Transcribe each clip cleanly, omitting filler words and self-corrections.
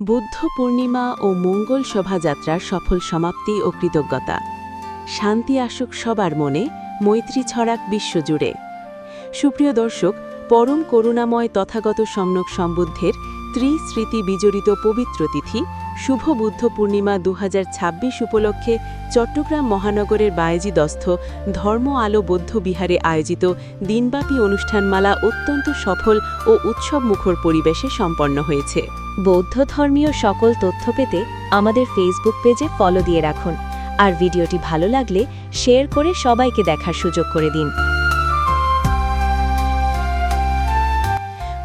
বুদ্ধ পূর্ণিমা ও মঙ্গল শোভাযাত্রার সফল সমাপ্তি ও কৃতজ্ঞতা। শান্তি আসুক সবার মনে, মৈত্রী ছড়াক বিশ্বজুড়ে। সুপ্রিয় দর্শক, পরম করুণাময় তথাগত সম্যক সম্বুদ্ধের ত্রিস্মৃতি বিজড়িত পবিত্র তিথি শুভ বুদ্ধ পূর্ণিমা 2026 উপলক্ষে চট্টগ্রাম মহানগরের বায়েজিদস্থ ধর্ম আলো বৌদ্ধ বিহারে আয়োজিত দিনব্যাপী অনুষ্ঠানমালা অত্যন্ত সফল ও উৎসবমুখর পরিবেশে সম্পন্ন হয়েছে। বৌদ্ধ ধর্মীয় সকল তথ্য পেতে আমাদের ফেসবুক পেজে ফলো দিয়ে রাখুন, আর ভিডিওটি ভালো লাগলে শেয়ার করে সবাইকে দেখার সুযোগ করে দিন।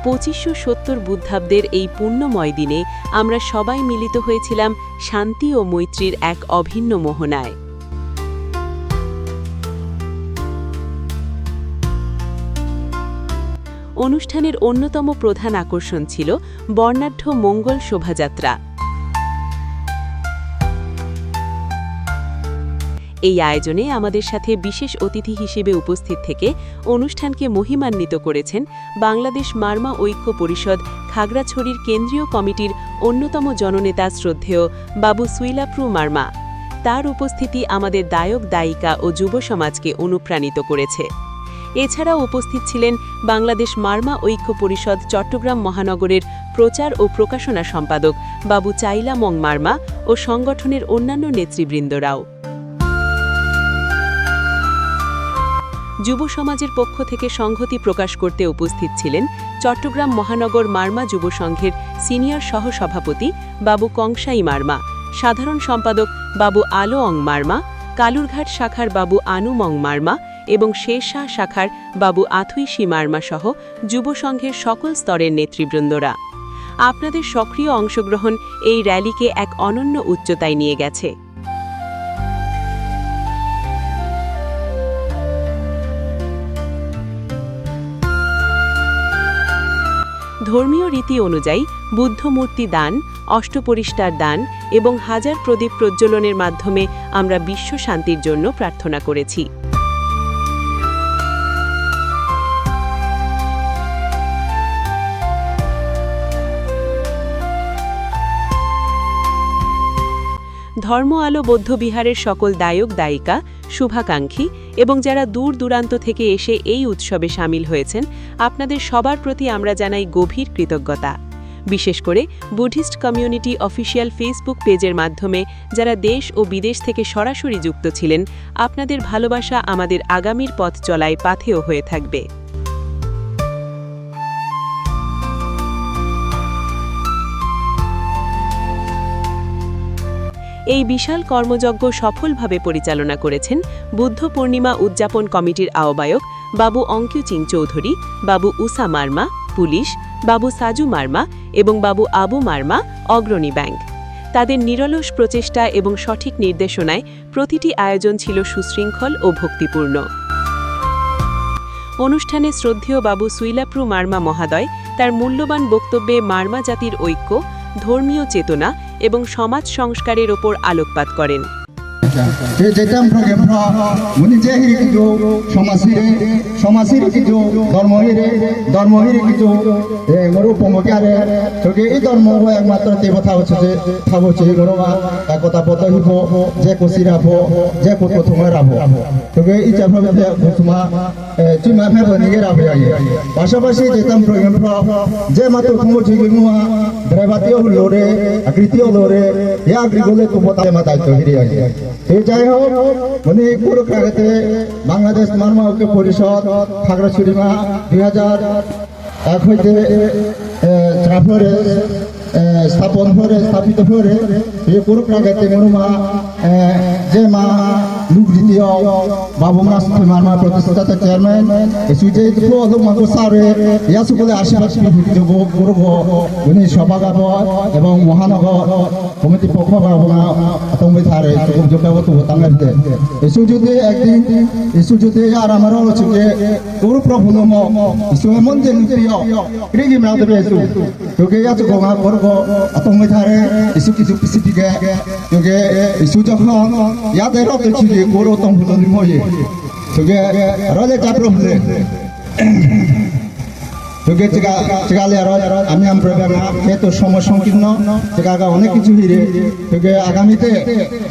2570 বুদ্ধাব্দের এই পুণ্যময় দিনে আমরা সবাই মিলিত হয়েছিলাম শান্তি ও মৈত্রীর এক অভিন্ন মোহনায়। অনুষ্ঠানের অন্যতম প্রধান আকর্ষণ ছিল বর্ণাঢ্য মঙ্গল শোভাযাত্রা। এই আয়োজনে আমাদের সাথে বিশেষ অতিথি হিসেবে উপস্থিত থেকে অনুষ্ঠানকে মহিমান্বিত করেছেন বাংলাদেশ মারমা ঐক্য পরিষদ খাগড়াছড়ির কেন্দ্রীয় কমিটির অন্যতম জননেতা শ্রদ্ধেয় বাবু সুইলাপ্রু মারমা। তার উপস্থিতি আমাদের দায়ক দায়িকা ও যুব সমাজকে অনুপ্রাণিত করেছে। এছাড়াও উপস্থিত ছিলেন বাংলাদেশ মারমা ঐক্য পরিষদ চট্টগ্রাম মহানগরের প্রচার ও প্রকাশনা সম্পাদক বাবু চাইলা মং মারমা ও সংগঠনের অন্যান্য নেতৃবৃন্দরাও। যুব সমাজের পক্ষ থেকে সংহতি প্রকাশ করতে উপস্থিত ছিলেন চট্টগ্রাম মহানগর মারমা যুব সংঘের সিনিয়র সহসভাপতি বাবু কংসাই মারমা, সাধারণ সম্পাদক বাবু আলো অং মারমা, কালুরঘাট শাখার বাবু আনু মং মারমা এবং শেরশাহ শাখার বাবু আথুইশি মারমা সহ যুব সংঘের সকল স্তরের নেতৃবৃন্দরা। আপনাদের সক্রিয় অংশগ্রহণ এই র্যালিকে এক অনন্য উচ্চতায় নিয়ে গেছে। ধর্মীয় রীতি অনুযায়ী বুদ্ধমূর্তি দান, অষ্টপরিষ্কার দান এবং হাজার প্রদীপ প্রজ্বলনের মাধ্যমে আমরা বিশ্ব শান্তির জন্য প্রার্থনা করেছি। ধর্ম আলো বৌদ্ধ বিহারের সকল দায়ক দায়িকা, শুভাকাঙ্ক্ষী এবং যারা দূর দূরান্ত থেকে এসে এই উৎসবে সামিল হয়েছেন, আপনাদের সবার প্রতি আমরা জানাই গভীর কৃতজ্ঞতা। বিশেষ করে বুদ্ধিস্ট কমিউনিটি অফিসিয়াল ফেসবুক পেজের মাধ্যমে যারা দেশ ও বিদেশ থেকে সরাসরি যুক্ত ছিলেন, আপনাদের ভালোবাসা আমাদের আগামীর পথ চলায় পাথেয় হয়ে থাকবে। এই বিশাল কর্মযজ্ঞ সফলভাবে পরিচালনা করেছেন বুদ্ধ পূর্ণিমা উদযাপন কমিটির আহ্বায়ক বাবু অঙ্কিউ চিং চৌধুরী, বাবু উষা মারমা, পুলিশ, বাবু সাজু মারমা এবং বাবু আবু মারমা, অগ্রণী ব্যাংক। তাদের নিরলস প্রচেষ্টা এবং সঠিক নির্দেশনায় প্রতিটি আয়োজন ছিল সুশৃঙ্খল ও ভক্তিপূর্ণ। অনুষ্ঠানে শ্রদ্ধেয় বাবু সুইলাপ্রু মারমা মহাদয় তার মূল্যবান বক্তব্যে মারমা জাতির ঐক্য, ধর্মীয় চেতনা এবং সমাজ সংস্কারের ওপর আলোকপাত করেন। একমাত্র কথা হচ্ছে যে একতাবদ্ধ হইব, যে কচি রাব, যে প্রথমে রাব তোকে চুমা ফেব নিগে রাবে পাশাপাশি যেতাম যে মাত্র দ্রেবাতীয় হলোরে আকৃতিও লোরে এ আগ্রিগলে তো দায়িত্ব হিরে আগে। যাই হোক, বাংলাদেশ মারমা ঐক্য পরিষদ খাগড়াছড়িমা 2001 হইতে স্থাপিত করে এই কুরুক্রাগাতে মনুমা যে মা লুকৃতীয় বাবু মারমা প্রতিষ্ঠাতা চেয়ারম্যান সুজয় সারে ইয়াসুকলে আশীর্বাদ করব উনি সভাগাব এবং মহানগর কমিটি পক্ষ ভাবনা তুমি থারে যোগাবত তাঙ্গাইতে এসু যদি একদিন এসু যদি আর আমারও হচ্ছে যে গুরু প্রভু নম ইসু এমন যে প্রিয় ক্রিগি মাউতে এসু তোকে ইয়াসু গঙ্গা করব তুমি থারে এসু কিছু পিসিটিকে তোকে ইসু যখন ইয়াতে রতেছি গুরু তম্বুতনি ময়ে তোকে রাজে চাপ্র হলে তোকে চেকালে আর আমি তো সময় সংকীর্ণ চেকা অনেক কিছু হিরে তোকে আগামীতে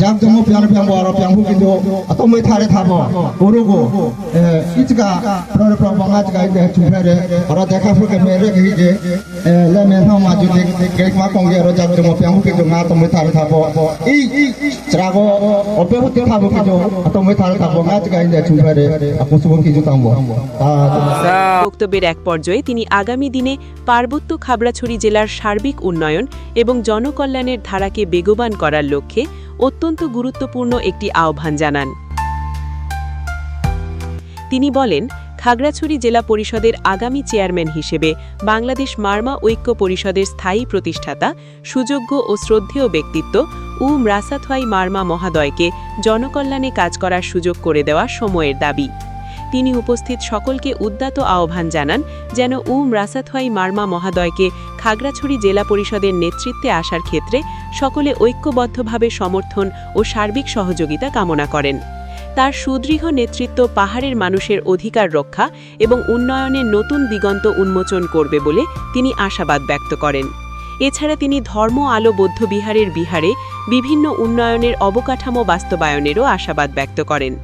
যাক জমো পিয়ানো পিয়াবো আর পিয়াবো কিন্তু অতমই থারে থাবো গরুগো ইচকা বাঙা চেকা চুফারে আর দেখা ফুকে মেরে গিয়ে লে মেনহাও মাজু কেক মা কঙ্গে আর যাক জমো পিয়াবো কিন্তু মা তমই থারে থাবো এই চেরাগো অপে হতে থাবো কিন্তু অতমই থারে থাবো মা চেকা চুফারে আপু সুবন কিছু তামবো বক্তব্যের এক পর্যায়ে তিনি আগামী দিনে পার্বত্য খাগড়াছড়ি জেলার সার্বিক উন্নয়ন এবং জনকল্যাণের ধারাকে বেগবান করার লক্ষ্যে অত্যন্ত গুরুত্বপূর্ণ একটি আহ্বান জানান। তিনি বলেন, খাগড়াছড়ি জেলা পরিষদের আগামী চেয়ারম্যান হিসেবে বাংলাদেশ মারমা ঐক্য পরিষদের স্থায়ী প্রতিষ্ঠাতা সুযোগ্য ও শ্রদ্ধেয় ব্যক্তিত্ব রাসাথওয়াই মারমা মহাদয়কে জনকল্যাণে কাজ করার সুযোগ করে দেওয়া সময়ের দাবি। তিনি উপস্থিত সকলকে উদ্যত আহ্বান জানান যেন রাসাথওয়াই মারমা মহাদয়কে খাগড়াছড়ি জেলা পরিষদের নেতৃত্বে আসার ক্ষেত্রে সকলে ঐক্যবদ্ধভাবে সমর্থন ও সার্বিক সহযোগিতা কামনা করেন। তার সুদৃঢ় নেতৃত্ব পাহাড়ের মানুষের অধিকার রক্ষা এবং উন্নয়নের নতুন দিগন্ত উন্মোচন করবে বলে তিনি আশাবাদ ব্যক্ত করেন। এছাড়া তিনি ধর্ম আলো বৌদ্ধবিহারের বিহারে বিভিন্ন উন্নয়নের অবকাঠামো বাস্তবায়নেরও আশাবাদ ব্যক্ত করেন।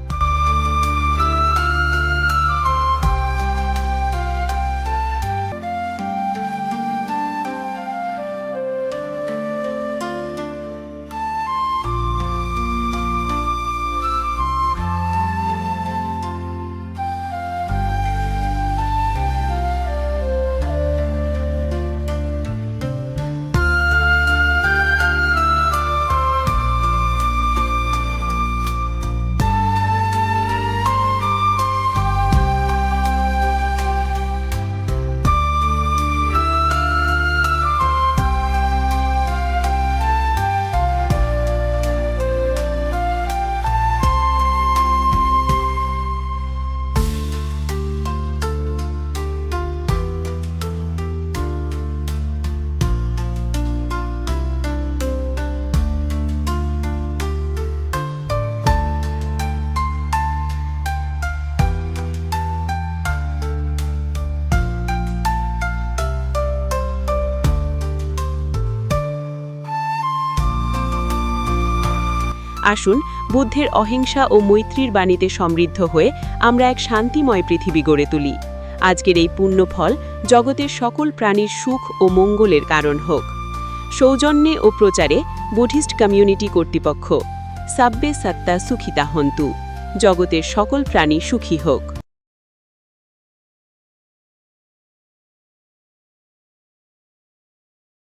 আসুন বুদ্ধের অহিংসা ও মৈত্রীর বাণীতে সমৃদ্ধ হয়ে আমরা এক শান্তিময় পৃথিবী গড়ে তুলি। আজকের এই পুণ্য ফল জগতের সকল প্রাণীর সুখ ও মঙ্গলের কারণ হোক। সৌজন্যে ও প্রচারে বুদ্ধিস্ট কমিউনিটি কর্তৃপক্ষ সাব্বে সত্তা সুখিতা হন্তু। জগতের সকল প্রাণী সুখী হোক।